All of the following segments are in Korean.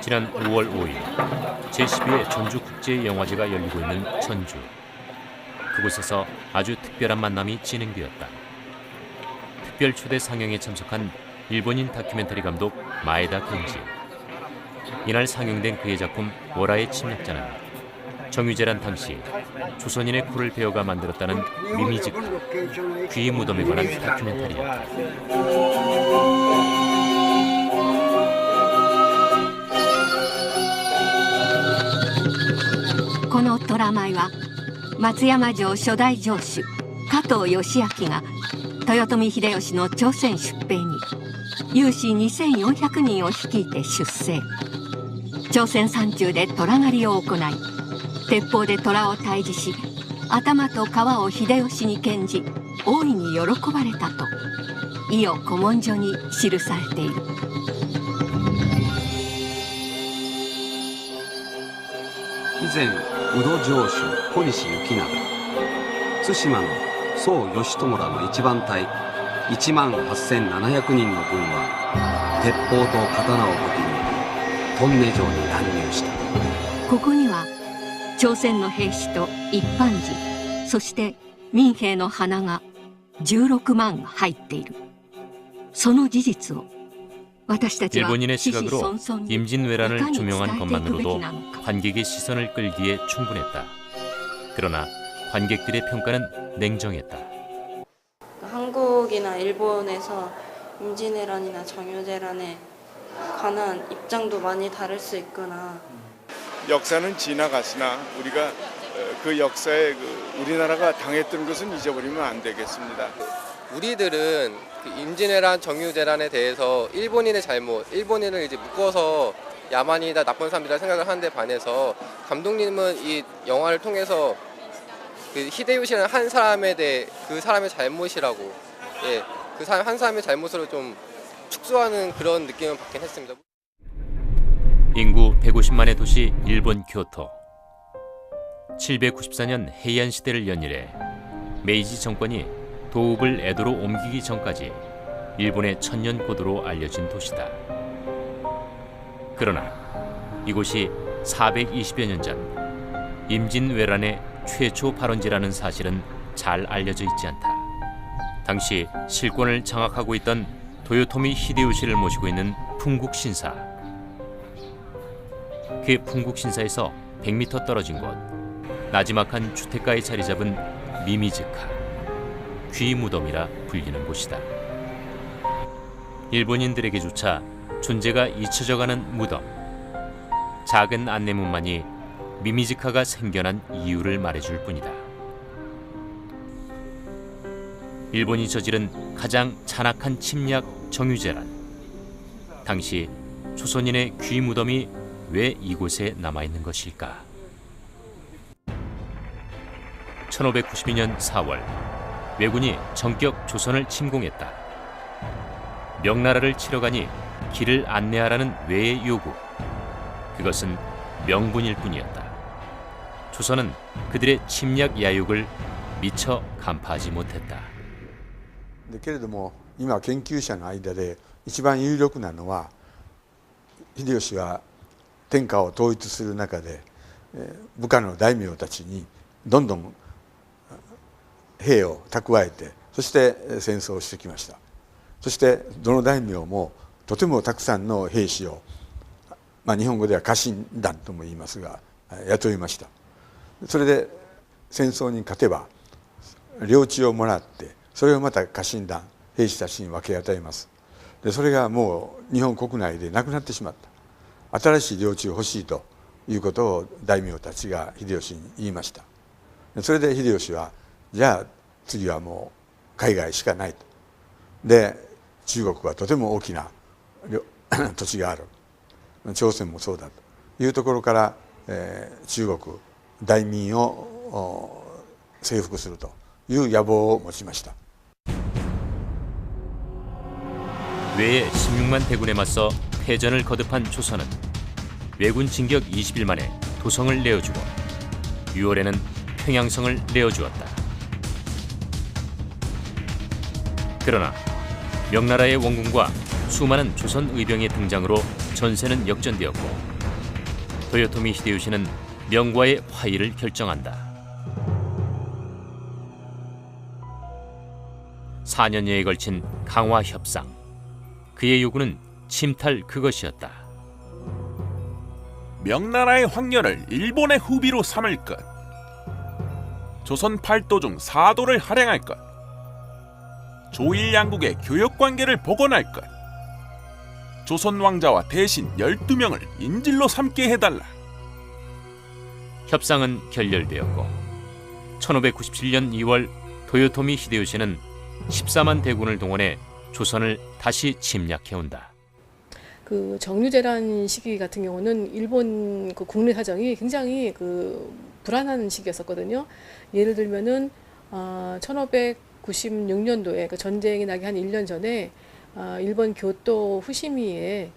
지난 5월 5일 제12회 전주국제영화제가 열리고 있는 전주. 그곳에서 아주 특별한 만남이 진행되었다. 특별 초대 상영에 참석한 일본인 다큐멘터리 감독 마에다 켄지. 이날 상영된 그의 작품 월화의 침략자는 정유재란 당시 조선인의 코를 베어가 만들었다는 미미즈카, 귀의 무덤에 관한 다큐멘터리였다. この虎舞は松山城初代城主加藤義明が豊臣秀吉の朝鮮出兵に有志2400人を率いて出征。朝鮮山中で虎狩りを行い、鉄砲で虎を退治し、頭と皮を秀吉に献じ、大いに喜ばれたと伊予古文書に記されている。以前宇土城主小西行長、対馬の宋義朝らの一番隊18700人の軍は鉄砲と刀を武器にトンネ城に乱入した。ここには朝鮮の兵士と一般人、そして民兵の花が16万入っている。その事実を私たちは 일본인의 시각으로 임진왜란을 조명한 것만으로도 관객의 시선을 끌기에 충분했다. 그러나 관객들의 평가는 냉정했다. 한국이나 일본에서 임진왜란이나 정유재란에 관한 입장도 많이 다를 수 있구나. 역사는 지나갔으나 우리가 그 역사에 우리나라가 당했던 것은 잊어버리면 안 되겠습니다. 우리들은 그 임진왜란, 정유재란에 대해서 일본인의 잘못, 일본인을 이제 묶어서 야만이다, 나쁜 사람이다 생각을 하는데 반해서 감독님은 이 영화를 통해서 그 히데요시라는 한 사람에 대해 그 사람의 잘못이라고, 예, 그 사람 한 사람의 잘못으로 좀 축소하는 그런 느낌을 받긴 했습니다. 인구 150만의 도시 일본 교토. 794년 헤이안 시대를 연일해 메이지 정권이 도읍을 에도로 옮기기 전까지 일본의 천년 고도로 알려진 도시다. 그러나 이곳이 420여 년 전 임진왜란의 최초 발원지라는 사실은 잘 알려져 있지 않다. 당시 실권을 장악하고 있던 도요토미 히데요시를 모시고 있는 풍국신사. 그 풍국신사에서 100m 떨어진 곳, 나지막한 주택가에 자리 잡은 미미즈카, 귀 무덤이라 불리는 곳이다. 일본인들에게조차 존재가 잊혀져가는 무덤. 작은 안내문만이 미미즈카가 생겨난 이유를 말해줄 뿐이다. 일본이 저지른 가장 잔악한 침략 정유재란. 당시 조선인의 귀 무덤이 왜 이곳에 남아있는 것일까? 1592년 4월 왜군이 전격 조선을 침공했다. 명나라를 치러 가니 길을 안내하라는 외의 요구. 그것은 명분일 뿐이었다. 조선은 그들의 침략 야욕을 미처 간파하지 못했다. けれども今研究者の間で一番有力なのは秀吉が天下を統一する中で部下の大名たちにどんどん兵を蓄えてそして戦争をしてきました。そしてどの大名もとてもたくさんの兵士を、日本語では家臣団とも言いますが雇いました。それで戦争に勝てば領地をもらってそれをまた家臣団兵士たちに分け与えます。でそれがもう日本国内でなくなってしまった。新しい領地を欲しいということを大名たちが秀吉に言いました。それで秀吉はじゃあ次はもう海外しかないと。で中国はとても大きな土地がある。朝鮮もそうだというところから、中国大民を征服するという野望を持ちました。 외의 16만 대군에 맞서 패전을 거듭한 조선은 왜군 진격 20일 만에 도성을 내어주고 6월에는 평양성을 내어주었다. 그러나 명나라의 원군과 수많은 조선 의병의 등장으로 전세는 역전되었고 도요토미 히데요시는 명과의 화의를 결정한다. 4년여에 걸친 강화 협상. 그의 요구는 침탈 그것이었다. 명나라의 황녀를 일본의 후비로 삼을 것. 조선 8도 중 4도를 할애할 것. 조일 양국의 교역 관계를 복원할 것. 조선 왕자와 대신 12명을 인질로 삼게 해달라. 협상은 결렬되었고 1597년 2월 도요토미 히데요시는 14만 대군을 동원해 조선을 다시 침략해온다. 그 정유재란 시기 같은 경우는 일본 그 국내 사정이 굉장히 그 불안한 시기였었거든요. 예를 들면은 1596년도에 그 전쟁이 나기 한 1년 전에 일본 교토 후시미에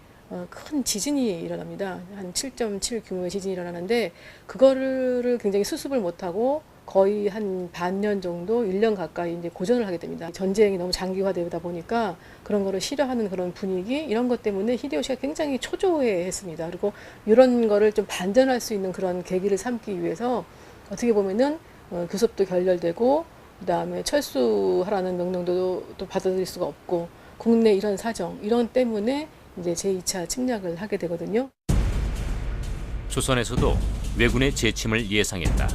큰 지진이 일어납니다. 한 7.7 규모의 지진이 일어나는데 그거를 굉장히 수습을 못하고 거의 한 반년 정도, 1년 가까이 이제 고전을 하게 됩니다. 전쟁이 너무 장기화되다 보니까 그런 거를 싫어하는 그런 분위기, 이런 것 때문에 히데요시가 굉장히 초조해했습니다. 그리고 이런 거를 좀 반전할 수 있는 그런 계기를 삼기 위해서 어떻게 보면은 교섭도 결렬되고 그다음에 철수하라는 명령도 또 받아들일 수가 없고 국내 이런 사정, 이런 때문에 이제 제2차 침략을 하게 되거든요. 조선에서도 왜군의 재침을 예상했다.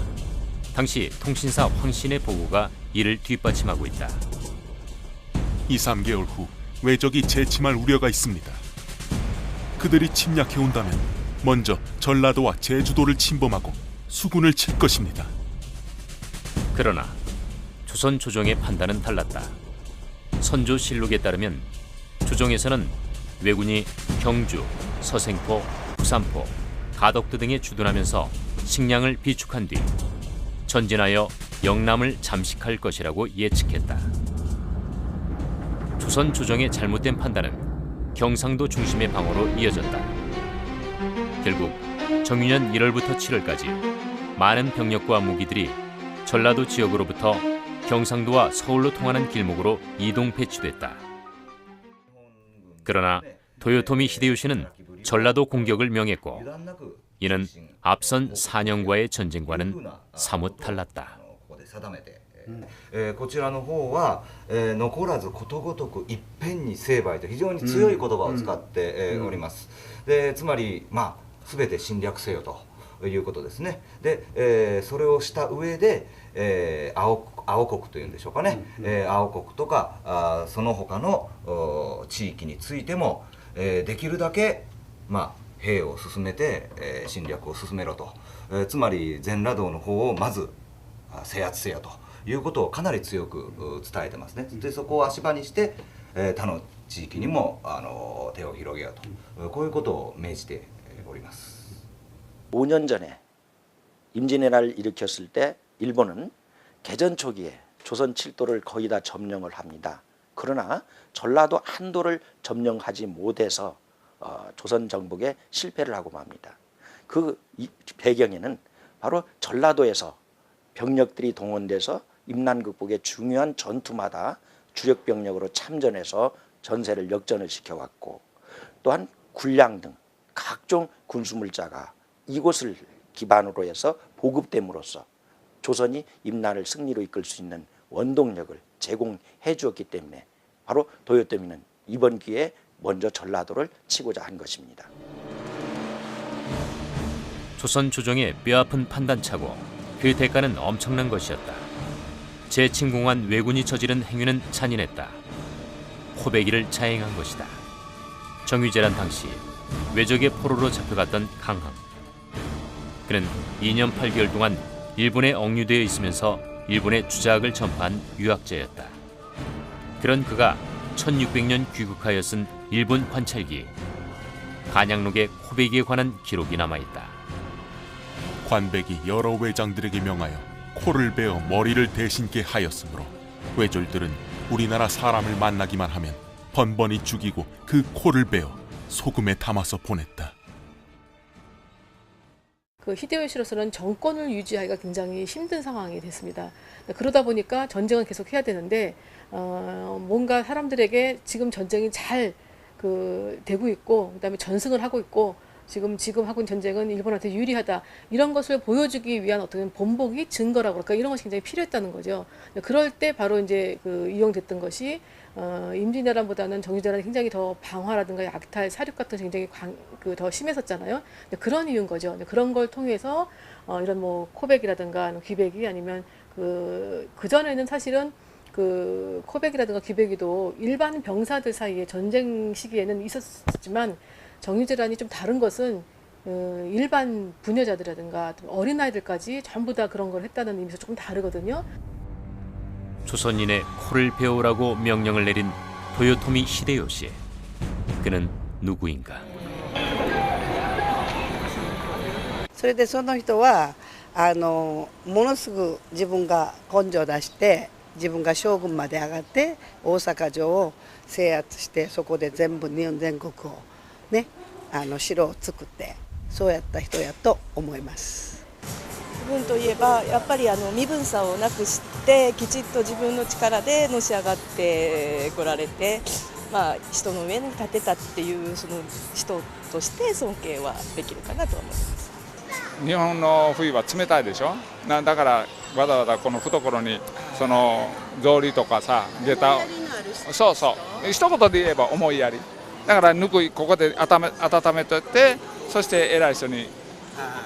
당시 통신사 황신의 보고가 이를 뒷받침하고 있다. 2, 3개월 후 외적이 재침할 우려가 있습니다. 그들이 침략해온다면 먼저 전라도와 제주도를 침범하고 수군을 칠 것입니다. 그러나 조선 조정의 판단은 달랐다. 선조실록에 따르면 조정에서는 왜군이 경주, 서생포, 부산포, 가덕도 등에 주둔하면서 식량을 비축한 뒤 전진하여 영남을 잠식할 것이라고 예측했다. 조선 조정의 잘못된 판단은 경상도 중심의 방어로 이어졌다. 결국 정유년 1월부터 7월까지 많은 병력과 무기들이 전라도 지역으로부터 경상도와 서울로 통하는 길목으로 이동 배치됐다. 그러나 도요토미 히데요시는 전라도 공격을 명했고 이는 앞선 4년과의 전쟁과는 사뭇 달랐다. こちらの方は、残らずことごとくいっぺんに成敗と非常に強い言葉を使っております。でつまり、全て侵略せよということですね。で、それをした上で、青国というんでしょうかね、青国とかその他の地域についても、できるだけ、兵を進めて、侵略を進めろと、つまり全羅道の方をまず制圧せよということをかなり強く伝えてますね。でそこを足場にして、他の地域にも手を広げようと、こういうことを命じております。 5년 전에 임진왜란을 일으켰을 때 일본은 개전 초기에 조선 7도를 거의 다 점령을 합니다. 그러나 전라도 한도를 점령하지 못해서 조선 정복에 실패를 하고 맙니다. 그 배경에는 바로 전라도에서 병력들이 동원돼서 임난 극복의 중요한 전투마다 주력 병력으로 참전해서 전세를 역전을 시켜왔고, 또한 군량 등 각종 군수물자가 이곳을 기반으로 해서 보급됨으로써 조선이 임난을 승리로 이끌 수 있는 원동력을 제공해 주었기 때문에 바로 도요토미는 이번 기회에 먼저 전라도를 치고자 한 것입니다. 조선 조정의 뼈아픈 판단차고 그 대가는 엄청난 것이었다. 재침공한 왜군이 저지른 행위는 잔인했다. 호배기를 자행한 것이다. 정유재란 당시 외적의 포로로 잡혀갔던 강항. 그는 2년 8개월 동안 일본에 억류되어 있으면서 일본의 주작을 전파한 유학자였다. 그런 그가 1600년 귀국하여 쓴 일본 관찰기 간양록에 호배기에 관한 기록이 남아있다. 관백이 여러 외장들에게 명하여 코를 베어 머리를 대신게 하였으므로 외졸들은 우리나라 사람을 만나기만 하면 번번이 죽이고 그 코를 베어 소금에 담아서 보냈다. 그 히데요시로서는 정권을 유지하기가 굉장히 힘든 상황이 됐습니다. 그러다 보니까 전쟁은 계속 해야 되는데 뭔가 사람들에게 지금 전쟁이 잘 되고 있고, 그다음에 전승을 하고 있고, 지금 하고 있는 전쟁은 일본한테 유리하다 이런 것을 보여주기 위한 어떤 본보기 증거라고 그럴까 이런 것이 굉장히 필요했다는 거죠. 그럴 때 바로 이제 그 이용됐던 것이 임진왜란보다는 정유재란이 굉장히 더 방화라든가 약탈, 사륙 같은 굉장히 더 심했었잖아요. 그런 이유인 거죠. 그런 걸 통해서 이런 뭐 코백이라든가 귀백이 아니면 그 전에는 사실은 그 코백이라든가 귀백이도 일반 병사들 사이에 전쟁 시기에는 있었지만 정유재란이 좀 다른 것은 일반 부녀자들이라든가 어린아이들까지 전부 다 그런 걸 했다는 의미에서 조금 다르거든요. 조선인의 코를 베우라고 명령을 내린 도요토미 히데요시. 그는 누구인가? それでその人はものすぐ自分が根性を出して自分が将軍まで上がって大阪城を制圧してそこで全部日本全国をね城を作ってそうやった人やと思います。自分といえばやっぱり身分差をなくしてきちっと自分の力でのし上がってこられて、まあ、人の上に立てたっていうその人として尊敬はできるかなと思います。日本の冬は冷たいでしょ。だからわざわざこの懐にその草履とかさ下駄をそうそう一言で言えば思いやりだからぬくいここで温めといてそして偉い人に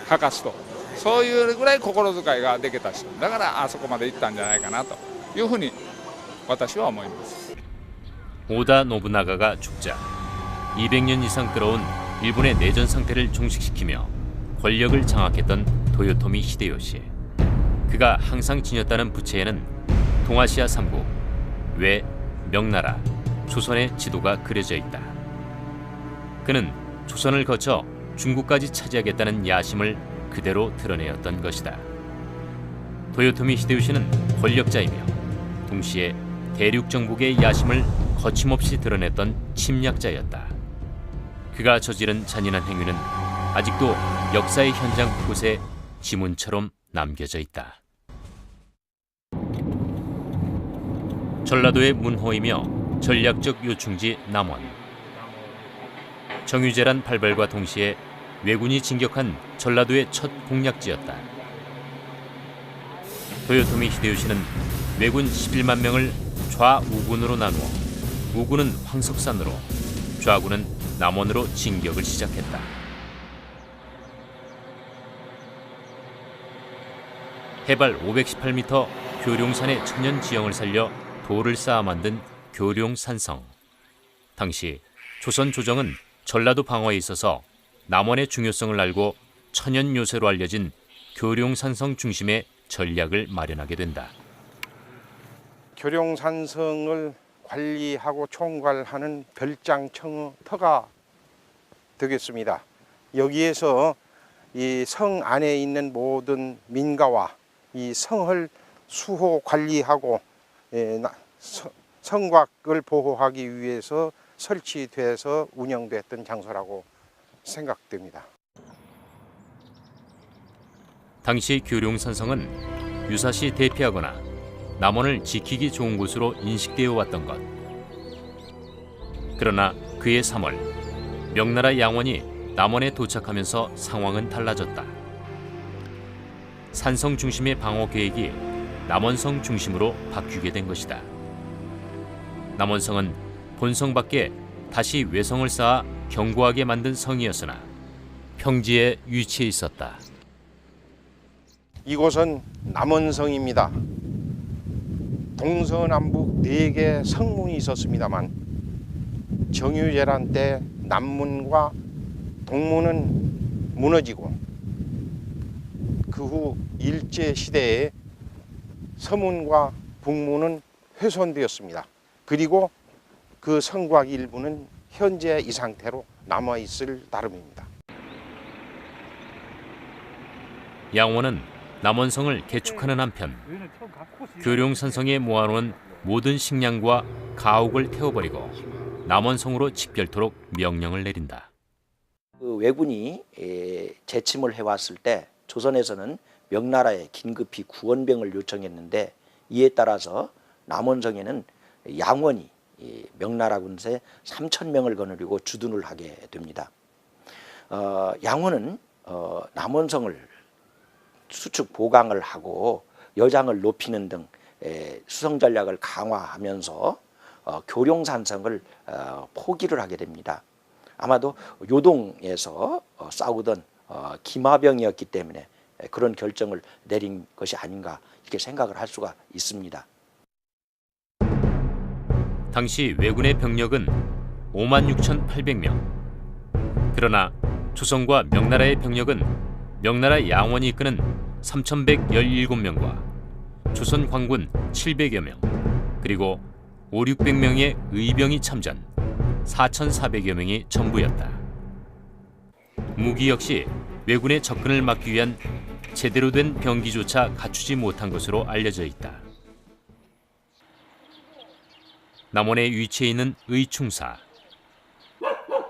履かすとそういうぐらい心遣いができた人だからあそこまで行ったんじゃないかなというふうに私は思います。 오다 노부나가가 죽자 200년 이상 끌어온 일본의 내전 상태를 종식시키며 권력을 장악했던 도요토미 히데요시. 그가 항상 지녔다는 부채에는 동아시아 3국, 외, 명나라, 조선의 지도가 그려져 있다. 그는 조선을 거쳐 중국까지 차지하겠다는 야심을 그대로 드러내었던 것이다. 도요토미 히데요시는 권력자이며 동시에 대륙 정복의 야심을 거침없이 드러냈던 침략자였다. 그가 저지른 잔인한 행위는 아직도 역사의 현장 곳곳에 지문처럼 남겨져 있다. 전라도의 문호이며 전략적 요충지 남원. 정유재란 발발과 동시에 왜군이 진격한 전라도의 첫 공략지였다. 도요토미 히데요시는 왜군 11만 명을 좌우군으로 나누어 우군은 황석산으로, 좌군은 남원으로 진격을 시작했다. 해발 518m 교룡산의 천연 지형을 살려 돌을 쌓아 만든 교룡산성. 당시 조선 조정은 전라도 방어에 있어서 남원의 중요성을 알고 천연 요새로 알려진 교룡산성 중심의 전략을 마련하게 된다. 교룡산성을 관리하고 총괄하는 별장청터가 되겠습니다. 여기에서 이 성 안에 있는 모든 민가와 이 성을 수호 관리하고 성곽을 보호하기 위해서 설치돼서 운영됐던 장소라고 생각됩니다. 당시 교룡산성은 유사시 대피하거나 남원을 지키기 좋은 곳으로 인식되어 왔던 것. 그러나 그해 3월 명나라 양원이 남원에 도착하면서 상황은 달라졌다. 산성 중심의 방어 계획이 남원성 중심으로 바뀌게 된 것이다. 남원성은 본성 밖에 다시 외성을 쌓아 견고하게 만든 성이었으나 평지에 위치해 있었다. 이곳은 남원성입니다. 동서남북 4개 성문이 있었습니다만 정유재란 때 남문과 동문은 무너지고 그 후 일제시대에 서문과 북문은 훼손되었습니다. 그리고 그 성곽 일부는 현재 이 상태로 남아있을 따름입니다. 양원은 남원성을 개축하는 한편 교룡산성에 모아놓은 모든 식량과 가옥을 태워버리고 남원성으로 집결토록 명령을 내린다. 그 왜군이 재침을 해왔을 때 조선에서는 명나라에 긴급히 구원병을 요청했는데 이에 따라서 남원성에는 양원이 명나라 군세 3,000명을 거느리고 주둔을 하게 됩니다. 양원은 남원성을 수축 보강을 하고 여장을 높이는 등 수성 전략을 강화하면서 교룡산성을 포기를 하게 됩니다. 아마도 요동에서 싸우던 김하병이었기 때문에 그런 결정을 내린 것이 아닌가 이렇게 생각을 할 수가 있습니다. 당시 왜군의 병력은 56,800명. 그러나 조선과 명나라의 병력은 명나라 양원이 이끄는 3,117명과 조선 관군 700여 명, 그리고 5,600명의 의병이 참전 4,400여 명이 전부였다. 무기 역시 왜군의 접근을 막기 위한 제대로 된 병기조차 갖추지 못한 것으로 알려져 있다. 남원에 위치해 있는 의충사.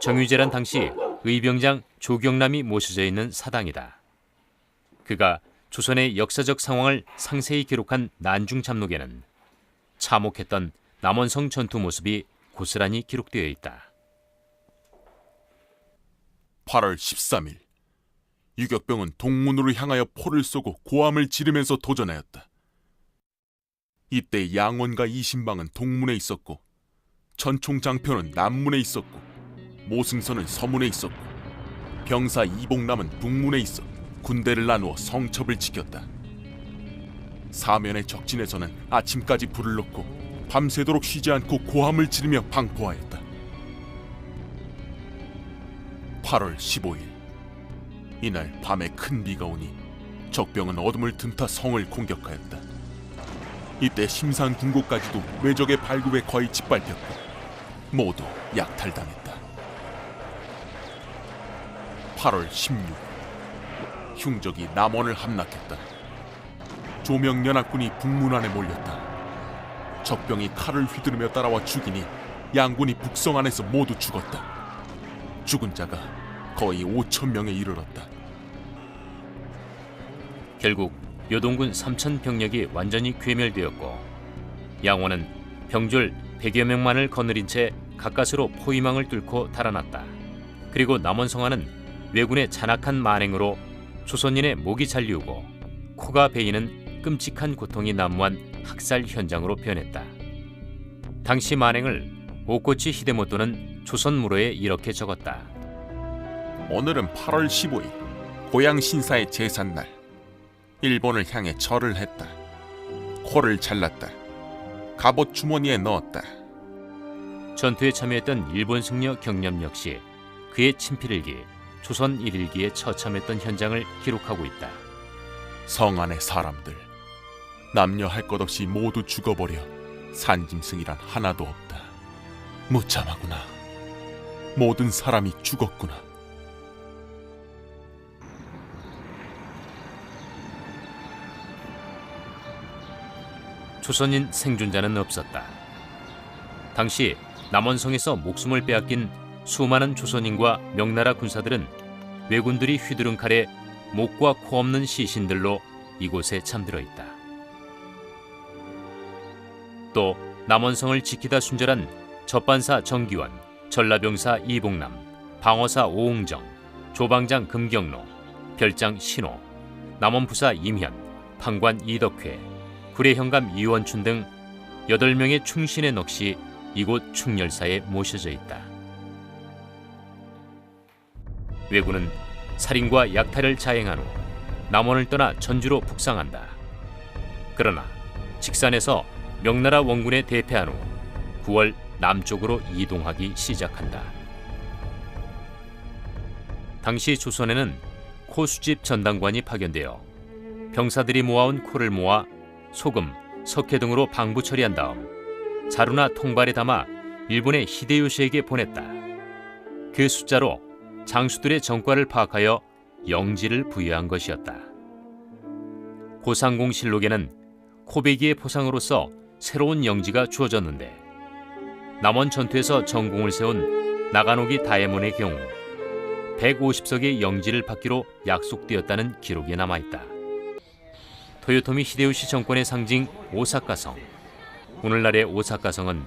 정유재란 당시 의병장 조경남이 모셔져 있는 사당이다. 그가 조선의 역사적 상황을 상세히 기록한 난중잡록에는 참혹했던 남원성 전투 모습이 고스란히 기록되어 있다. 8월 13일 유격병은 동문으로 향하여 포를 쏘고 고함을 지르면서 도전하였다. 이때 양원과 이신방은 동문에 있었고 천총장표는 남문에 있었고 모승선은 서문에 있었고 병사 이복남은 북문에 있어 군대를 나누어 성첩을 지켰다. 사면의 적진에서는 아침까지 불을 놓고 밤새도록 쉬지 않고 고함을 지르며 방포하였다. 8월 15일 이날 밤에 큰 비가 오니 적병은 어둠을 틈타 성을 공격하였다. 이때 심산 궁고까지도 외적의 발굽에 거의 짓밟혔고 모두 약탈당했다. 8월 16일 흉적이 남원을 함락했다. 조명연합군이 북문 안에 몰렸다. 적병이 칼을 휘두르며 따라와 죽이니 양군이 북성 안에서 모두 죽었다. 죽은 자가 거의 5,000명에 이르렀다. 결국 요동군 3,000병력이 완전히 괴멸되었고 양원은 병졸 100여 명만을 거느린 채 가까스로 포위망을 뚫고 달아났다. 그리고 남원성안은 왜군의 잔악한 만행으로 조선인의 목이 잘리우고 코가 베이는 끔찍한 고통이 난무한 학살 현장으로 변했다. 당시 만행을 오코치 히데모토는 조선무로에 이렇게 적었다. 오늘은 8월 15일 고향 신사의 제삿날. 일본을 향해 절을 했다. 코를 잘랐다. 갑옷 주머니에 넣었다. 전투에 참여했던 일본 승려 경념 역시 그의 친필일기 조선 일일기에 처참했던 현장을 기록하고 있다. 성 안의 사람들 남녀 할 것 없이 모두 죽어버려 산짐승이란 하나도 없다. 무참하구나. 모든 사람이 죽었구나. 조선인 생존자는 없었다. 당시 남원성에서 목숨을 빼앗긴 수많은 조선인과 명나라 군사들은 왜군들이 휘두른 칼에 목과 코 없는 시신들로 이곳에 잠들어 있다. 또 남원성을 지키다 순절한 접반사 정기원, 전라병사 이복남, 방어사 오응정, 조방장 금경로, 별장 신호, 남원부사 임현, 판관 이덕회, 구례현감 이원춘 등 8명의 충신의 넋이 이곳 충렬사에 모셔져 있다. 왜군은 살인과 약탈을 자행한 후 남원을 떠나 전주로 북상한다. 그러나 직산에서 명나라 원군에 대패한 후 9월 남쪽으로 이동하기 시작한다. 당시 조선에는 코 수집 전당관이 파견되어 병사들이 모아온 코를 모아 소금, 석회 등으로 방부 처리한 다음 자루나 통발에 담아 일본의 히데요시에게 보냈다. 그 숫자로 장수들의 전과를 파악하여 영지를 부여한 것이었다. 고상공실록에는 코베기의 포상으로서 새로운 영지가 주어졌는데 남원 전투에서 전공을 세운 나가노기 다에몬의 경우 150석의 영지를 받기로 약속되었다는 기록이 남아있다. 토요토미 히데요시 정권의 상징 오사카성. 오늘날의 오사카성은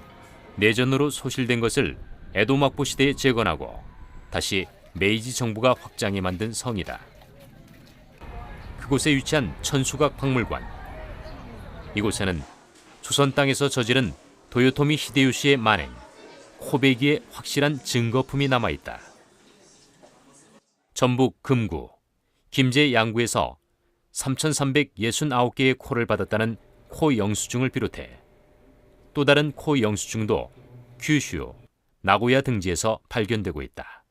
내전으로 소실된 것을 에도 막부 시대에 재건하고 다시 메이지 정부가 확장해 만든 성이다. 그곳에 위치한 천수각 박물관. 이곳에는 조선 땅에서 저지른 도요토미 히데요시의 만행, 코베기의 확실한 증거품이 남아있다. 전북 금구, 김제 양구에서 3,369개의 코를 받았다는 코 영수증을 비롯해 또 다른 코 영수증도 규슈, 나고야 등지에서 발견되고 있다.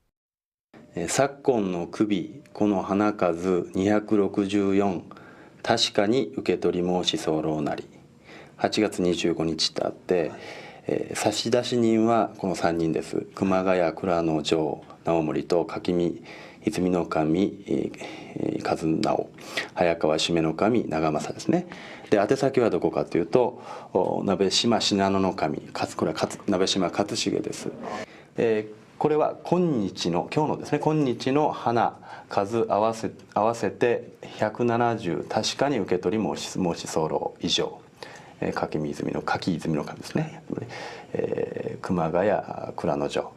昨今の首この花数264確かに受け取り申し候なり8月25日とあって、差出人はこの3人です。熊谷倉之丞直盛と柿見泉守和直、早川締め守長政ですね。で宛先はどこかというと鍋島信濃守、これは鍋島勝重です。これは今日のですね、今日の花数合わせて170、確かに受け取り申し候以上、柿泉守ですね、熊谷倉之丞、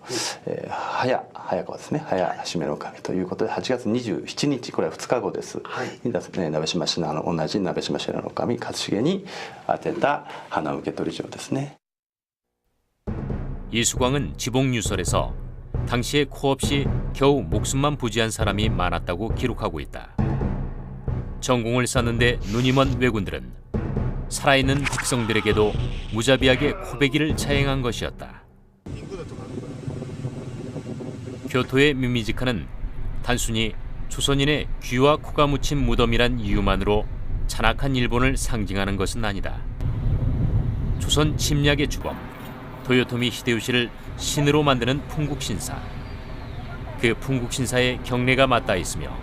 早川ですね、早締め守ということで8月27日、これは2日後です、鍋島信濃、同じ鍋島信濃守勝重に宛てた花受取状ですね。 이수광은 지봉유설에서 당시에 코 없이 겨우 목숨만 부지한 사람이 많았다고 기록하고 있다. 전공을 쌓는데 눈이 먼 왜군들은 살아있는 백성들에게도 무자비하게 코베기를 차행한 것이었다. 교토의 밋미지카는 단순히 조선인의 귀와 코가 묻힌 무덤이란 이유만으로 잔악한 일본을 상징하는 것은 아니다. 조선 침략의 주범 도요토미 히데요시를 신으로 만드는 풍국신사. 그 풍국신사의 경례가 맞닿아 있으며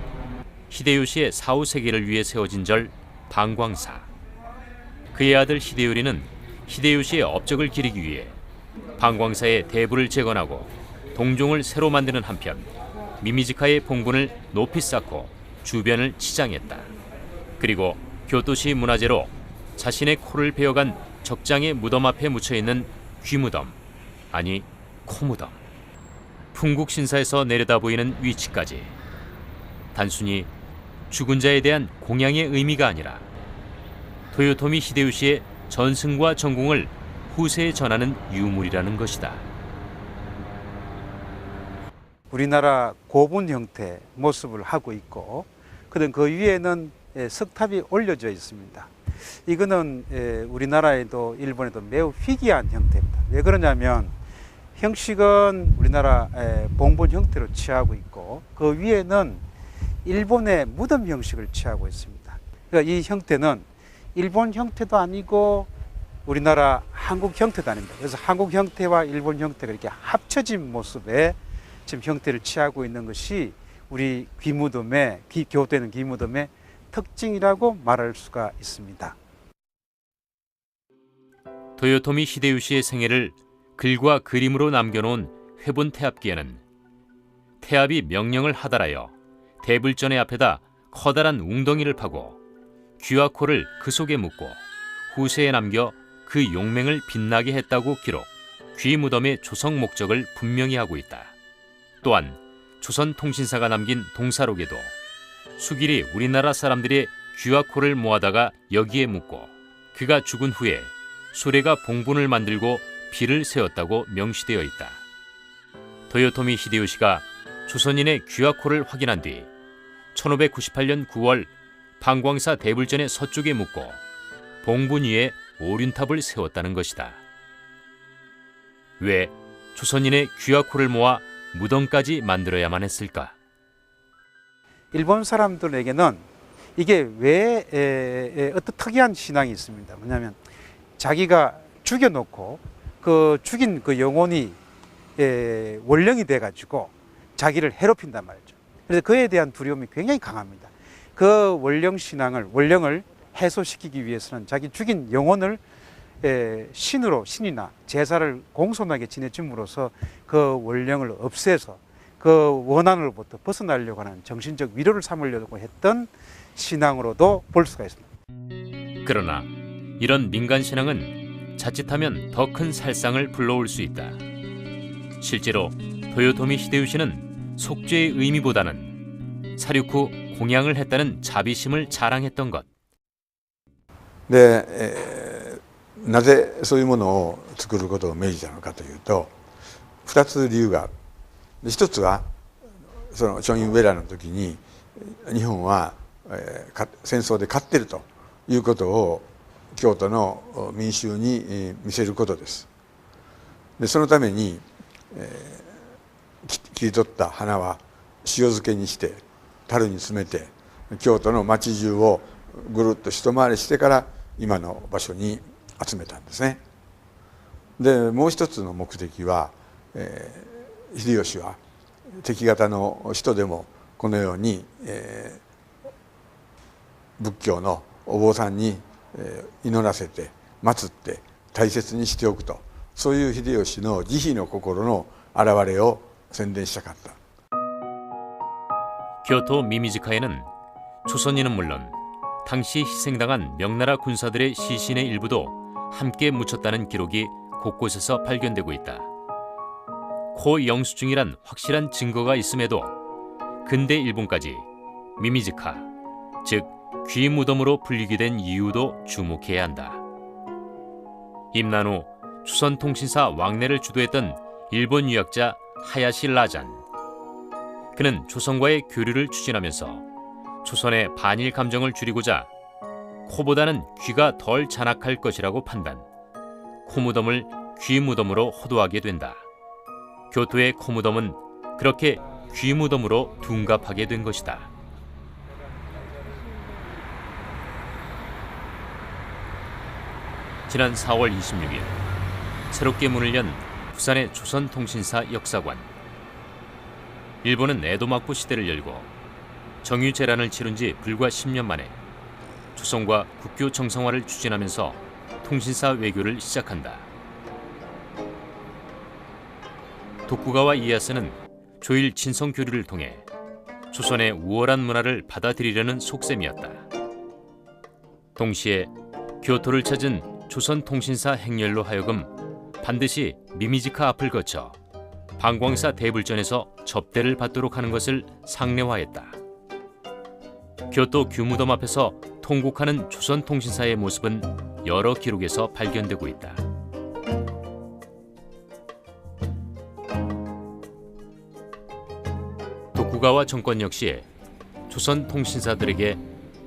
히데요시의 사후 세계를 위해 세워진 절 방광사. 그의 아들 히데요리는 히데요시의 업적을 기리기 위해 방광사의 대부를 재건하고 동종을 새로 만드는 한편 미미지카의 봉분을 높이 쌓고 주변을 치장했다. 그리고 교토시 문화재로 자신의 코를 베어간 적장의 무덤 앞에 묻혀있는 귀무덤, 아니 코무덤, 풍국신사에서 내려다 보이는 위치까지 단순히 죽은 자에 대한 공양의 의미가 아니라 도요토미 히데요시의 전승과 전공을 후세에 전하는 유물이라는 것이다. 우리나라 고분 형태 모습을 하고 있고, 그다음 그 위에는 석탑이 올려져 있습니다. 이거는 우리나라에도 일본에도 매우 희귀한 형태입니다. 왜 그러냐면 형식은 우리나라 봉분 형태로 취하고 있고 그 위에는 일본의 무덤 형식을 취하고 있습니다. 그러니까 이 형태는 일본 형태도 아니고 우리나라 한국 형태도 아닙니다. 그래서 한국 형태와 일본 형태가 이렇게 합쳐진 모습의 지금 형태를 취하고 있는 것이 우리 귀무덤의 교토에는 귀무덤의 특징이라고 말할 수가 있습니다. 도요토미 히데요시의 생애를 글과 그림으로 남겨놓은 회본 태압기에는 태압이 명령을 하달하여 대불전의 앞에다 커다란 웅덩이를 파고 귀와 코를 그 속에 묻고 후세에 남겨 그 용맹을 빛나게 했다고 기록, 귀 무덤의 조성 목적을 분명히 하고 있다. 또한 조선통신사가 남긴 동사록에도 수길이 우리나라 사람들의 귀와 코를 모아다가 여기에 묻고 그가 죽은 후에 수레가 봉분을 만들고 비를 세웠다고 명시되어 있다. 도요토미 히데요시가 조선인의 귀와 코를 확인한 뒤 1598년 9월 방광사 대불전의 서쪽에 묻고 봉분 위에 오륜탑을 세웠다는 것이다. 왜 조선인의 귀와 코를 모아 무덤까지 만들어야만 했을까? 일본 사람들에게는 이게 왜 어떤 특이한 신앙이 있습니다. 뭐냐면 자기가 죽여놓고 그 죽인 그 영혼이 원령이 돼가지고 자기를 해롭힌단 말이죠. 그래서 그에 대한 두려움이 굉장히 강합니다. 그 원령을 해소시키기 위해서는 자기 죽인 영혼을 신이나 제사를 공손하게 지내줌으로써 그 원령을 없애서 그 원한으로부터 벗어나려고 하는 정신적 위로를 삼으려고 했던 신앙으로도 볼 수가 있습니다. 그러나 이런 민간 신앙은 자칫하면 더 큰 살상을 불러올 수 있다. 실제로 도요토미 히데요시는 속죄의 의미보다는 사륙 후 공양을 했다는 자비심을 자랑했던 것. で、なぜそういうものを作ることを命じたのかというと、2つ理由がある。で一つはそのチョンユンウェラの時に日本は、戦争で勝っているということを京都の民衆に見せることです。でそのために、切り取った花は塩漬けにして樽に詰めて京都の町中をぐるっと一回りしてから今の場所に集めたんですね。でもう一つの目的は、秀吉は敵方の人でもこのように、仏教のお坊さんに、祈らせて祀って大切にしておくと、そういう秀吉の慈悲の心の表れを宣伝したかった。 교토 미미지카에는 조선인은 물론 당시 희생당한 명나라 군사들의 시신의 일부도 함께 묻혔다는 기록이 곳곳에서 발견되고 있다. 고 영수증이란 확실한 증거가 있음에도 근대 일본까지 미미지카, 즉 귀무덤으로 불리게 된 이유도 주목해야 한다. 임난 후 조선통신사 왕래를 주도했던 일본 유학자 하야시 라잔. 그는 조선과의 교류를 추진하면서 조선의 반일 감정을 줄이고자 코보다는 귀가 덜 잔악할 것이라고 판단, 코무덤을 귀무덤으로 호도하게 된다. 교토의 코무덤은 그렇게 귀무덤으로 둔갑하게 된 것이다. 지난 4월 26일 새롭게 문을 연 부산의 조선통신사 역사관. 일본은 에도막부 시대를 열고 정유재란을 치룬 지 불과 10년 만에 조선과 국교 정상화를 추진하면서 통신사 외교를 시작한다. 도쿠가와 이에야스는 조일 친성 교류를 통해 조선의 우월한 문화를 받아들이려는 속셈이었다. 동시에 교토를 찾은 조선 통신사 행렬로 하여금 반드시 미미지카 앞을 거쳐 방광사 대불전에서 접대를 받도록 하는 것을 상례화했다. 교토 규무덤 앞에서 통곡하는 조선 통신사의 모습은 여러 기록에서 발견되고 있다. 도쿠가와 정권 역시 조선 통신사들에게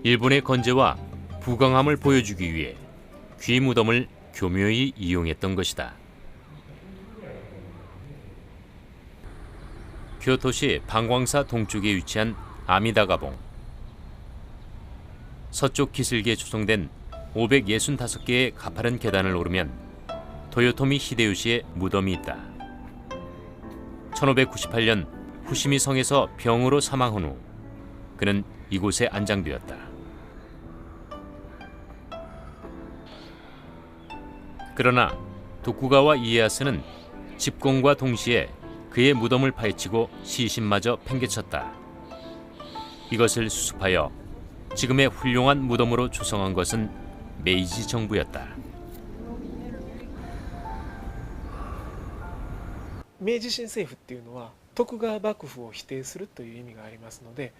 일본의 건재와 부강함을 보여주기 위해 귀무덤을 교묘히 이용했던 것이다. 교토시 방광사 동쪽에 위치한 아미다가봉. 서쪽 기슭에 조성된 565개의 가파른 계단을 오르면 도요토미 히데요시의 무덤이 있다. 1598년 후시미 성에서 병으로 사망한 후 그는 이곳에 안장되었다. 그러나 도쿠가와 이에야스는 집공과 동시에 그의 무덤을 파헤치고 시신마저 팽개쳤다. 이것을 수습하여 지금의 훌륭한 무덤으로 조성한 것은 메이지 정부였다. 明治新政府っていうのは徳川幕府を否定するという意味がありますので、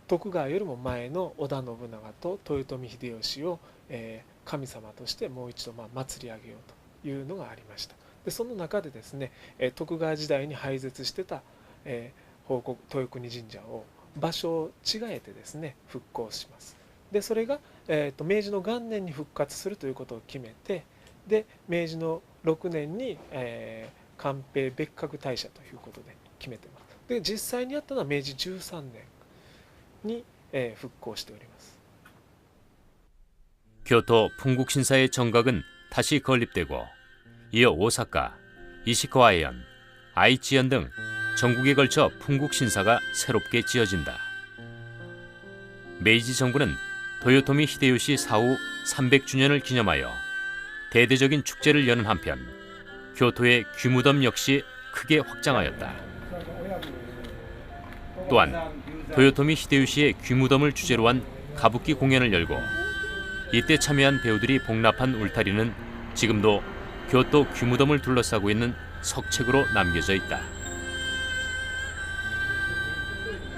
徳川よりも前の織田信長と豊臣秀吉を、神様としてもう一度祭り上げようというのがありました。でその中でですね、徳川時代に廃絶してた、豊国神社を場所を違えてですね復興します。でそれが、明治の元年に復活するということを決めて、で明治の6年に、官兵別格大社ということで決めてます。で実際にやったのは明治13年に、復興しております。 교토 풍국신사의 정각은 다시 건립되고 이어 오사카, 이시카와해현, 아이치현 등 전국에 걸쳐 풍국신사가 새롭게 지어진다. 메이지 정부는 도요토미 히데요시 사후 300주년을 기념하여 대대적인 축제를 여는 한편 교토의 귀무덤 역시 크게 확장하였다. 또한 도요토미 히데요시의 귀무덤을 주제로 한 가부키 공연을 열고 이때 참여한 배우들이 복납한 울타리는 지금도 교토 귀무덤을 둘러싸고 있는 석책으로 남겨져 있다.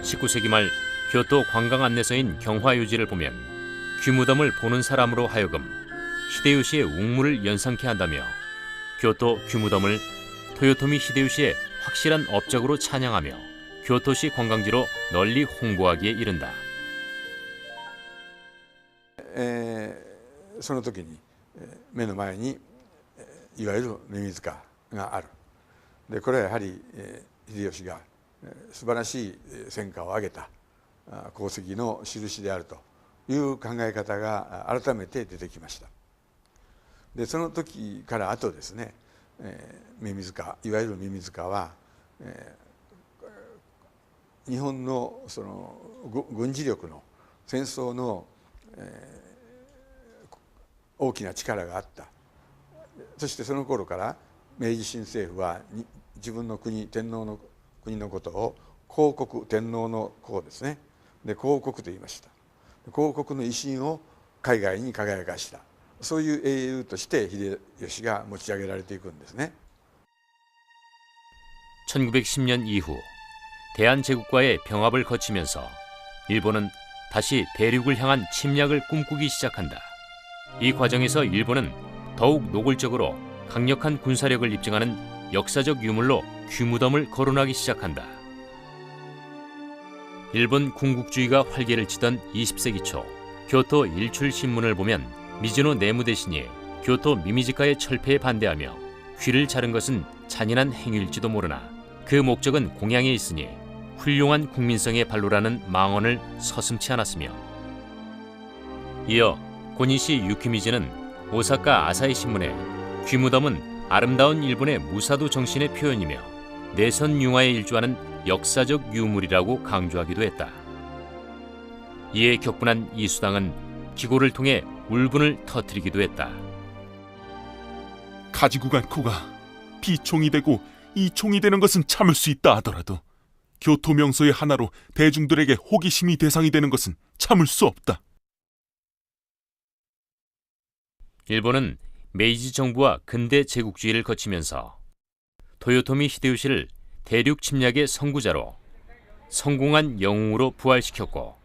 19세기 말 교토 관광 안내서인 경화유지를 보면 귀무덤을 보는 사람으로 하여금 히데요시의 웅물을 연상케 한다며 교토 귀무덤을 토요토미 히데요시의 확실한 업적으로 찬양하며 교토시 관광지로 널리 홍보하기에 이른다. その時に目の前にいわゆるミミズカがある。でこれはやはり秀吉が素晴らしい戦果を上げた功績の印であるという考え方が改めて出てきました。でその時からあとですね、ミミズカいわゆるミミズカは、日本のその軍事力の戦争の、大きな力があった。そしてその頃から明治新政府は自分の国天皇の国のことを皇国天皇の皇ですね。で皇国と言いました。皇国の威信を海外に輝かした。そういう英雄として秀吉が持ち上げられていくんですね。 1910년 이후 대한제국과의 병합을 거치면서 일본은 다시 대륙을 향한 침략을 꿈꾸기 시작한다. 이 과정에서 일본은 더욱 노골적으로 강력한 군사력을 입증하는 역사적 유물로 귀무덤을 거론하기 시작한다. 일본 군국주의가 활개를 치던 20세기 초 교토 일출신문을 보면 미즈노 내무대신이 교토 미미지카의 철폐에 반대하며 귀를 자른 것은 잔인한 행위일지도 모르나 그 목적은 공양에 있으니 훌륭한 국민성의 발로라는 망언을 서슴지 않았으며 이어 고니시 유키미즈는 오사카 아사히 신문에 귀무덤은 아름다운 일본의 무사도 정신의 표현이며 내선 융화에 일조하는 역사적 유물이라고 강조하기도 했다. 이에 격분한 이수당은 기고를 통해 울분을 터뜨리기도 했다. 가지고 간 코가 비총이 되고 이총이 되는 것은 참을 수 있다 하더라도 교토 명소의 하나로 대중들에게 호기심이 대상이 되는 것은 참을 수 없다. 일본은 메이지 정부와 근대 제국주의를 거치면서 토요토미 히데요시를 대륙 침략의 선구자로 성공한 영웅으로 부활시켰고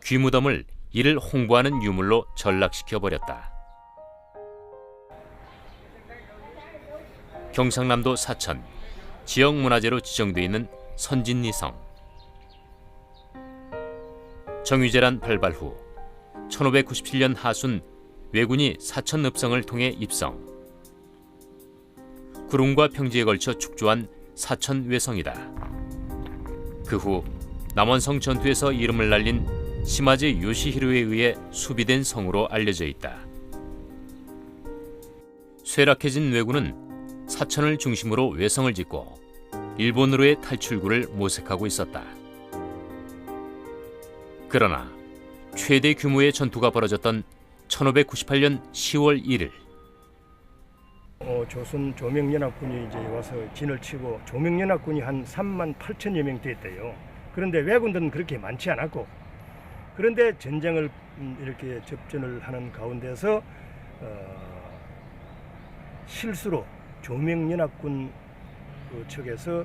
귀무덤을 이를 홍보하는 유물로 전락시켜버렸다. 경상남도 사천 지역문화재로 지정돼 있는 선진리성. 정유재란 발발 후 1597년 하순 왜군이 사천읍성을 통해 입성. 구름과 평지에 걸쳐 축조한 사천외성이다. 그 후 남원성 전투에서 이름을 날린 시마즈 요시히로에 의해 수비된 성으로 알려져 있다. 쇠락해진 왜군은 사천을 중심으로 외성을 짓고 일본으로의 탈출구를 모색하고 있었다. 그러나 최대 규모의 전투가 벌어졌던 1598년 10월 1일 조선 조명연합군이 이제 와서 진을 치고 조명연합군이 한 3만 8천여 명 됐대요. 그런데 왜군들은 그렇게 많지 않았고 그런데 전쟁을 이렇게 접전을 하는 가운데서 실수로 조명연합군 측에서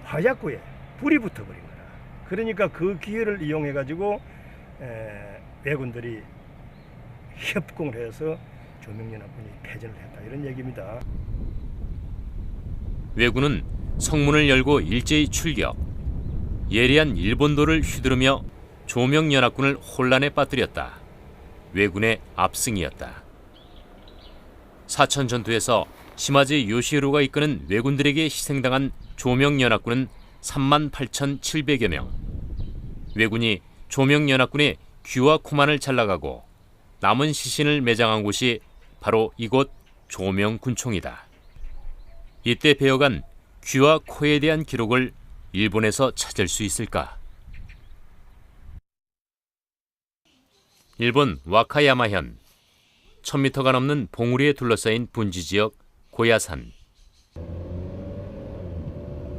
화약고에 불이 붙어버린 거야. 그러니까 그 기회를 이용해 가지고 왜군들이 협공을 해서 조명연합군이 패전을 했다 이런 얘기입니다. 왜군은 성문을 열고 일제히 출격. 예리한 일본도를 휘두르며 조명연합군을 혼란에 빠뜨렸다. 왜군의 압승이었다. 사천 전투에서 시마즈 요시히로가 이끄는 왜군들에게 희생당한 조명연합군은 38,700여 명. 왜군이 조명연합군의 귀와 코만을 잘라가고 남은 시신을 매장한 곳이 바로 이곳 조명군총이다. 이때 베어간 귀와 코에 대한 기록을 일본에서 찾을 수 있을까? 일본 와카야마현 1000m가 넘는 봉우리에 둘러싸인 분지지역 고야산.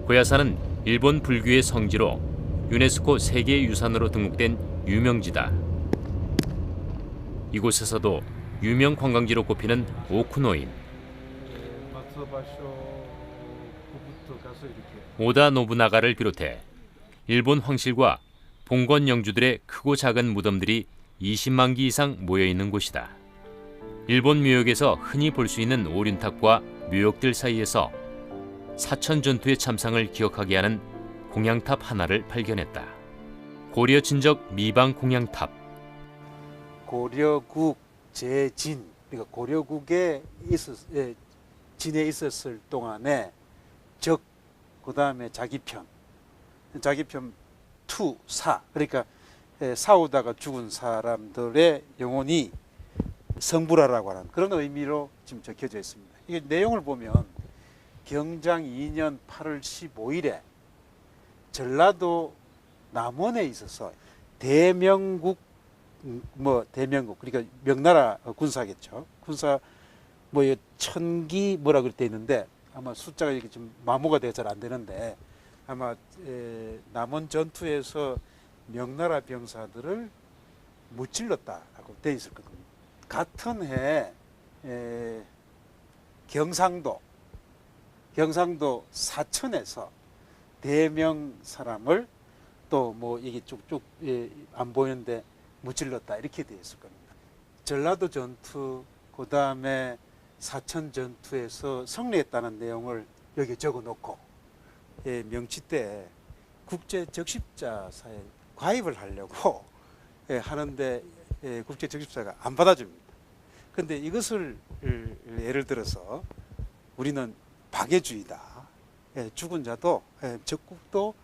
고야산은 일본 불교의 성지로 유네스코 세계유산으로 등록된 유명지다. 이곳에서도 유명 관광지로 꼽히는 오쿠노인. 오다 노부나가를 비롯해 일본 황실과 봉건 영주들의 크고 작은 무덤들이 20만 기 이상 모여 있는 곳이다. 일본 묘역에서 흔히 볼 수 있는 오륜탑과 묘역들 사이에서 사천 전투의 참상을 기억하게 하는 공양탑 하나를 발견했다. 고려 진적 미방 공양탑. 고려국 제진, 그러니까 고려국에 진에 있었을 동안에 적, 그 다음에 자기편 투사, 그러니까 싸우다가 죽은 사람들의 영혼이 성불하라고 하는 그런 의미로 지금 적혀져 있습니다. 이게 내용을 보면 경장 2년 8월 15일에 전라도 남원에 있어서 대명국 그러니까 명나라 군사겠죠. 군사 천기 뭐라 그렇게 돼 있는데 아마 숫자가 이렇게 좀 마모가 돼서 잘 안 되는데 아마 남원 전투에서 명나라 병사들을 무찔렀다라고 돼 있을 겁니다. 같은 해 경상도 사천에서 대명 사람을 또 이게 쭉쭉 안 보이는데 무찔렀다 이렇게 되어 있을 겁니다. 전라도 전투, 그 다음에 사천 전투에서 승리했다는 내용을 여기 적어 놓고 명치 때 국제 적십자사에 가입을 하려고 하는데 국제 적십자가 안 받아줍니다. 근데 이것을 예를 들어서 우리는 박애주의다. 죽은 자도 적국도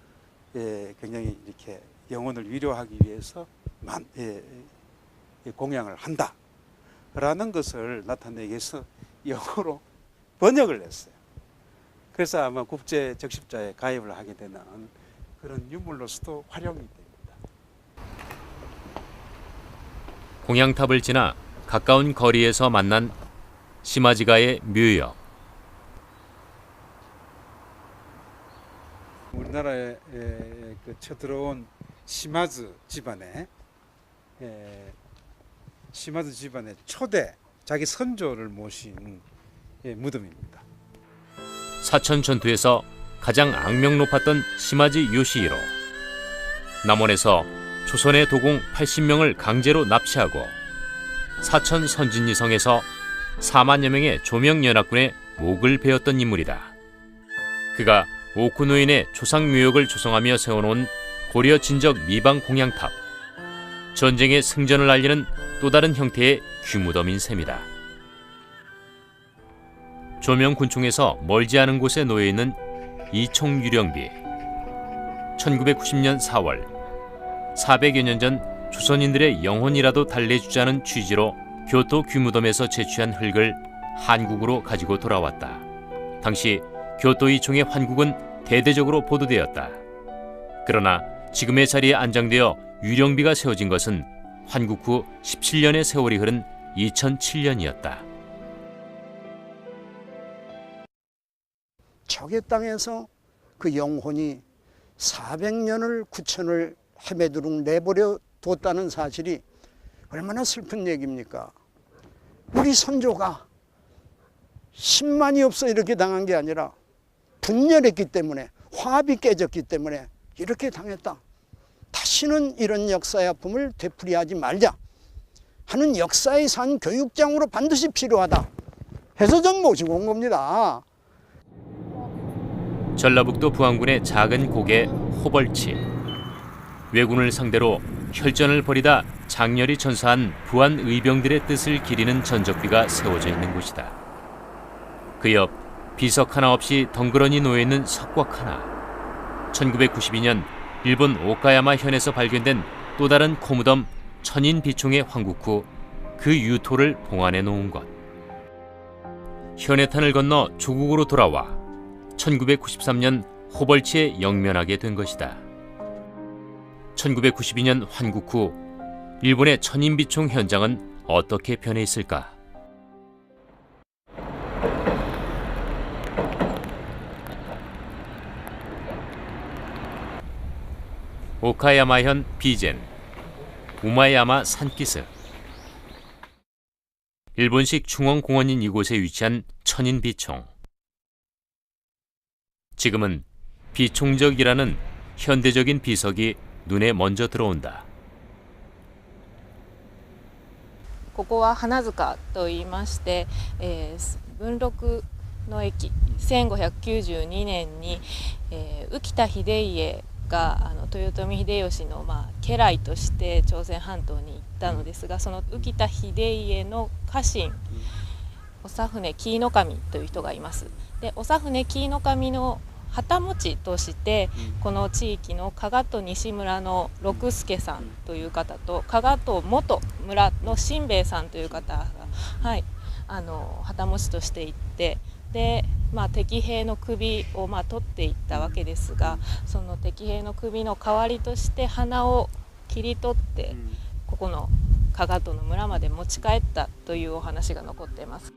굉장히 이렇게 영혼을 위로하기 위해서 공양을 한다라는 것을 나타내기 위해서 영어로 번역을 했어요. 그래서 아마 국제 적십자에 가입을 하게 되는 그런 유물로서도 활용이 됩니다. 공양탑을 지나 가까운 거리에서 만난 시마지가의 묘역. 우리나라에 쳐들어온 시마즈 집안의 초대 자기 선조를 모신 무덤입니다. 사천 전투에서 가장 악명 높았던 시마지 요시히로. 남원에서 조선의 도공 80명을 강제로 납치하고 사천 선진이성에서 4만여 명의 조명연합군의 목을 베었던 인물이다. 그가 오쿠노인의 조상묘역을 조성하며 세워놓은 고려 진적 미방 공양탑. 전쟁의 승전을 알리는 또 다른 형태의 규무덤인 셈이다. 조명군총에서 멀지 않은 곳에 놓여있는 이총유령비. 1990년 4월 400여 년 전 조선인들의 영혼이라도 달래주자는 취지로 교토 규무덤에서 채취한 흙을 한국으로 가지고 돌아왔다. 당시 교토 이총의 환국은 대대적으로 보도되었다. 그러나 지금의 자리에 안장되어 유령비가 세워진 것은 환국 후 17년의 세월이 흐른 2007년이었다. 적의 땅에서 그 영혼이 400년을 9천을 헤매도록 내버려 뒀다는 사실이 얼마나 슬픈 얘기입니까? 우리 선조가 10만이 없어 이렇게 당한 게 아니라 분열했기 때문에, 화합이 깨졌기 때문에 이렇게 당했다. 다시는 이런 역사의 아픔을 되풀이하지 말자 하는 역사의 산 교육장으로 반드시 필요하다 해서 전 모시고 온 겁니다. 전라북도 부안군의 작은 고개 호벌치. 왜군을 상대로 혈전을 벌이다 장렬히 전사한 부안 의병들의 뜻을 기리는 전적비가 세워져 있는 곳이다. 그 옆 비석 하나 없이 덩그러니 놓여있는 석곽 하나. 1992년 일본 오카야마 현에서 발견된 또 다른 코무덤 천인비총의 환국 후 그 유토를 봉안해 놓은 것. 현해탄을 건너 조국으로 돌아와 1993년 호벌치에 영면하게 된 것이다. 1992년 환국 후 일본의 천인비총 현장은 어떻게 변해 있을까? 오카야마현 비젠, 우마야마 산기슭. 일본식 중원공원인 이곳에 위치한 천인비총. 지금은 비총적이라는 현대적인 비석이 눈에 먼저 들어온다. ここは花塚と言いまして、文禄の駅1592年に、宇田秀家が豊臣秀吉の、家来として朝鮮半島に行ったのですが、その宇田秀家の家臣長船紀伊守という人がいます。で長船紀伊守の旗持ちとしてこの地域の加賀と西村の六助さんという方と加賀と元村の新兵衛さんという方が、旗持ちとして行ってで、敵兵の首を取っていったわけですが、その敵兵の首の代わりとして鼻を切り取ってここの加賀との村まで持ち帰ったというお話が残っています。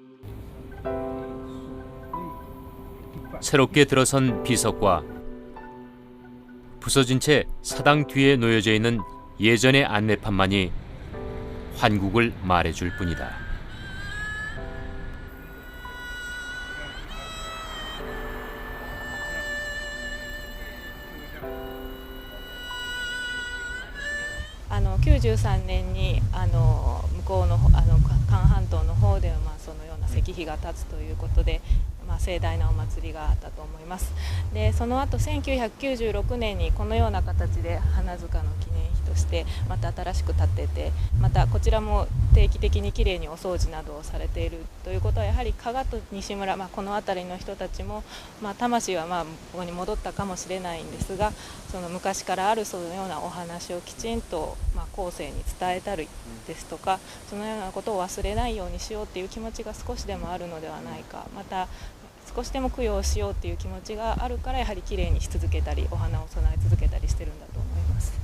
새롭게 들어선 비석과 부서진 채 사당 뒤에 놓여져 있는 예전의 안내판만이 환국을 말해줄 뿐이다. 아, 93年に向こうの韓半島の方ではそのような石碑が立つということで。 盛大なお祭りがあったと思います。でその後1996年にこのような形で花塚の記念碑としてまた新しく建てて、またこちらも定期的にきれいにお掃除などをされているということはやはり加賀と西村、この辺りの人たちも、魂はここに戻ったかもしれないんですが、その昔からあるそのようなお話をきちんと後世に伝えたりですとか、そのようなことを忘れないようにしようという気持ちが少しでもあるのではないか。また少しでも供養しようという気持ちがあるからやはりきれいにし続けたりお花を供え続けたりしてるんだと思います。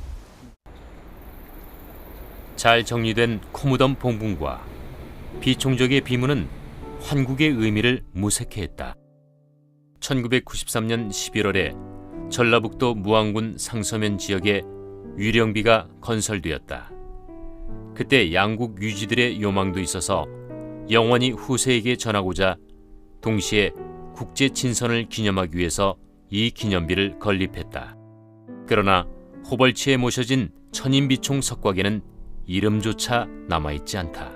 잘 정리된 코무덤 봉분과 비총적의 비문은 환국의 의미를 무색해 했다. 1993년 11월에 전라북도 무안군 상서면 지역에 위령비가 건설되었다. 그때 양국 유지들의 요망도 있어서 영원히 후세에게 전하고자 동시에 국제 친선을 기념하기 위해서 이 기념비를 건립했다. 그러나 호벌치에 모셔진 천인비총 석곽에는 이름조차 남아있지 않다.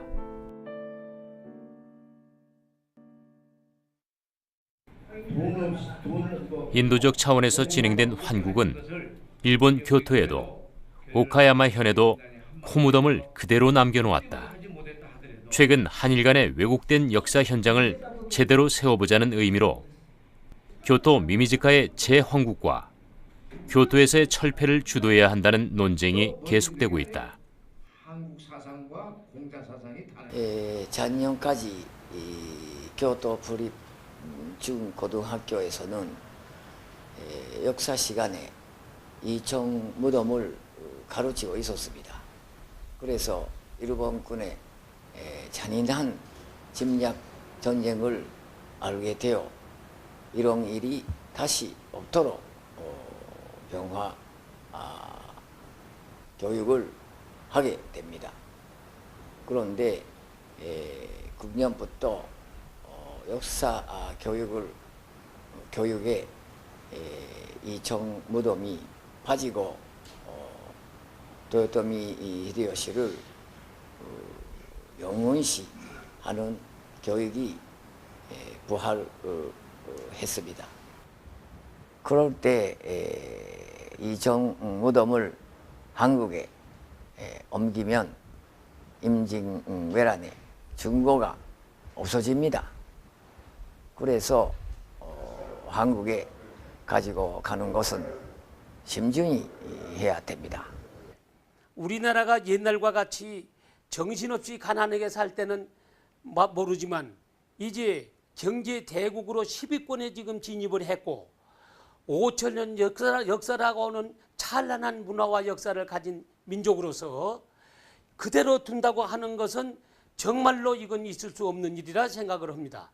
인도적 차원에서 진행된 환국은 일본 교토에도 오카야마 현에도 코무덤을 그대로 남겨놓았다. 최근 한일 간의 왜곡된 역사 현장을 제대로 세워보자는 의미로 교토 미미즈카의 재헌국과 교토에서의 철폐를 주도해야 한다는 논쟁이 계속되고 있다. 작년까지 교토 부립 중고등학교에서는 역사 시간에 이청 무덤을 가르치고 있었습니다. 그래서 일본군의 잔인한 침략 전쟁을 알게 되어 이런 일이 다시 없도록 병화 교육을 하게 됩니다. 그런데 금년부터 역사 교육에 이청 무덤이 빠지고 도요토미 히데요시를 영원시하는 교육이 부활했습니다. 그럴 때 이청 무덤을 한국에 옮기면 임진왜란의 증거가 없어집니다. 그래서 한국에 가지고 가는 것은 심중히 해야 됩니다. 우리나라가 옛날과 같이 정신없이 가난하게 살 때는 모르지만 이제 경제 대국으로 10위권에 지금 진입을 했고 5천년 역사라고는 찬란한 문화와 역사를 가진 민족으로서 그대로 둔다고 하는 것은 정말로 이건 있을 수 없는 일이라 생각을 합니다.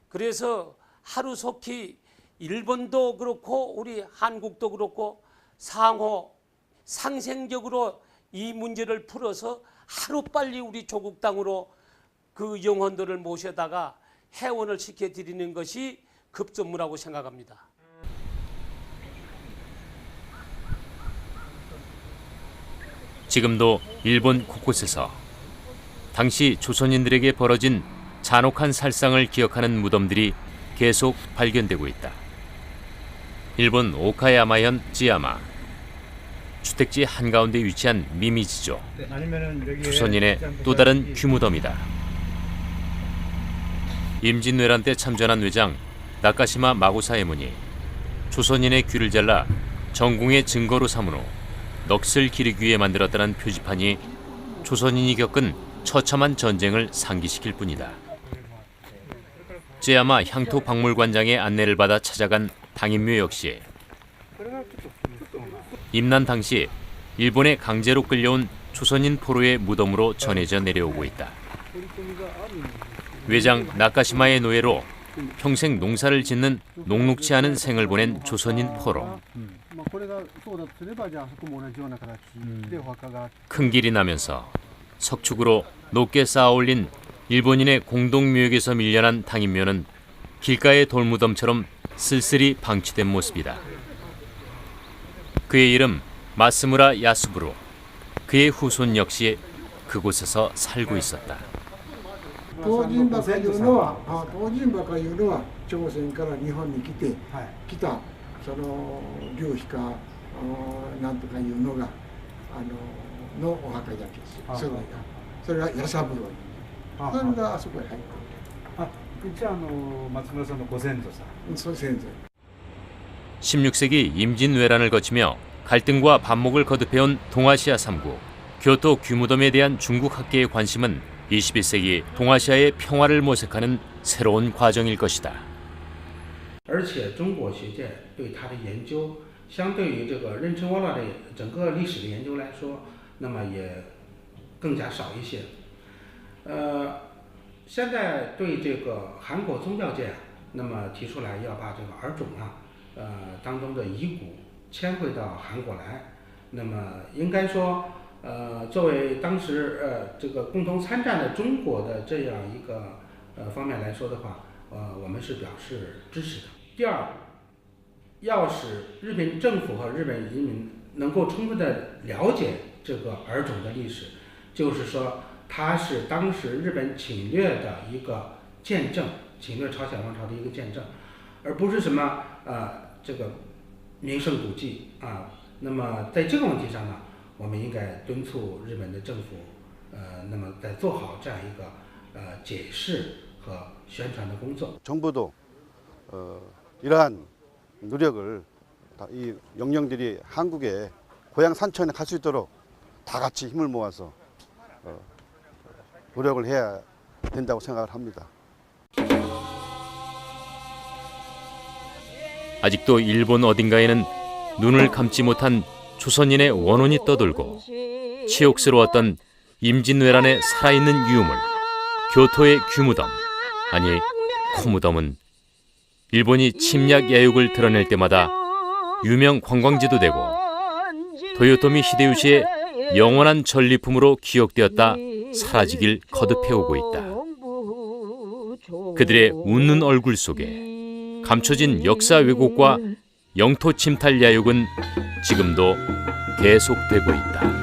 그래서 하루속히 일본도 그렇고 우리 한국도 그렇고 상호 상생적으로 이 문제를 풀어서 하루빨리 우리 조국 땅으로 그 영혼들을 모셔다가 해원을 시켜드리는 것이 급선무라고 생각합니다. 지금도 일본 곳곳에서 당시 조선인들에게 벌어진 잔혹한 살상을 기억하는 무덤들이 계속 발견되고 있다. 일본 오카야마현 찌야마. 주택지 한가운데 위치한 미미지죠. 조선인의 또 다른 규무덤이다. 임진왜란 때 참전한 외장 나카시마 마고사에문이 조선인의 귀를 잘라 전공의 증거로 삼은 후 넋을 기르기 위해 만들었다는 표지판이 조선인이 겪은 처참한 전쟁을 상기시킬 뿐이다. 쯔야마 향토 박물관장의 안내를 받아 찾아간 당인묘 역시 임난 당시 일본에 강제로 끌려온 조선인 포로의 무덤으로 전해져 내려오고 있다. 외장 나카시마의 노예로 평생 농사를 짓는 녹록치 않은 생을 보낸 조선인 포로. 큰 길이 나면서 석축으로 높게 쌓아올린 일본인의 공동묘역에서 밀려난 당인묘는 길가의 돌무덤처럼 쓸쓸히 방치된 모습이다. 그의 이름 마스무라 야스부로. 그의 후손 역시 그곳에서 살고 있었다. 東尋馬かいうのは朝鮮から日本に来たその劉妃かなんとかいうのがのお墓だけです。それが弥三郎に。それがあそこへ入ってる。じゃあ松村さんのご先祖さん。そう先祖。 16세기 임진왜란을 거치며 갈등과 반목을 거듭해온 동아시아 3국. 교토 규무덤에 대한 중국 학계의 관심은 21세기 동아시아의 평화를 모색하는 새로운 과정일 것이다. 而且中国学界对它的研究，相对于这个壬辰倭乱的整个历史的研究来说，那么也更加少一些。现在对这个韩国宗教界，那么提出来要把这个儿冢当中的遗骨迁回到韩国来，那么应该说。作为当时这个共同参战的中国的这样一个方面来说的话，我们是表示支持的。第二，要使日本政府和日本人民能够充分的了解这个儿冢的历史，就是说它是当时日本侵略的一个见证，侵略朝鲜王朝的一个见证，而不是什么这个名胜古迹啊。那么在这个问题上呢？ 我们应该敦促日本的政府，那么在做好这样一个解释和宣传的工作。 정부도 이러한 노력을 이 영령들이 한국의 고향 산천에 갈 수 있도록 다 같이 힘을 모아서 노력을 해야 된다고 생각을 합니다. 아직도 일본 어딘가에는 눈을 감지 못한 조선인의 원혼이 떠돌고 치욕스러웠던 임진왜란의 살아있는 유물, 교토의 규무덤, 아니 코무덤은 일본이 침략 야욕을 드러낼 때마다 유명 관광지도 되고 도요토미 히데요시의 영원한 전리품으로 기억되었다 사라지길 거듭해오고 있다. 그들의 웃는 얼굴 속에 감춰진 역사 왜곡과 영토 침탈 야욕은 지금도 계속되고 있다.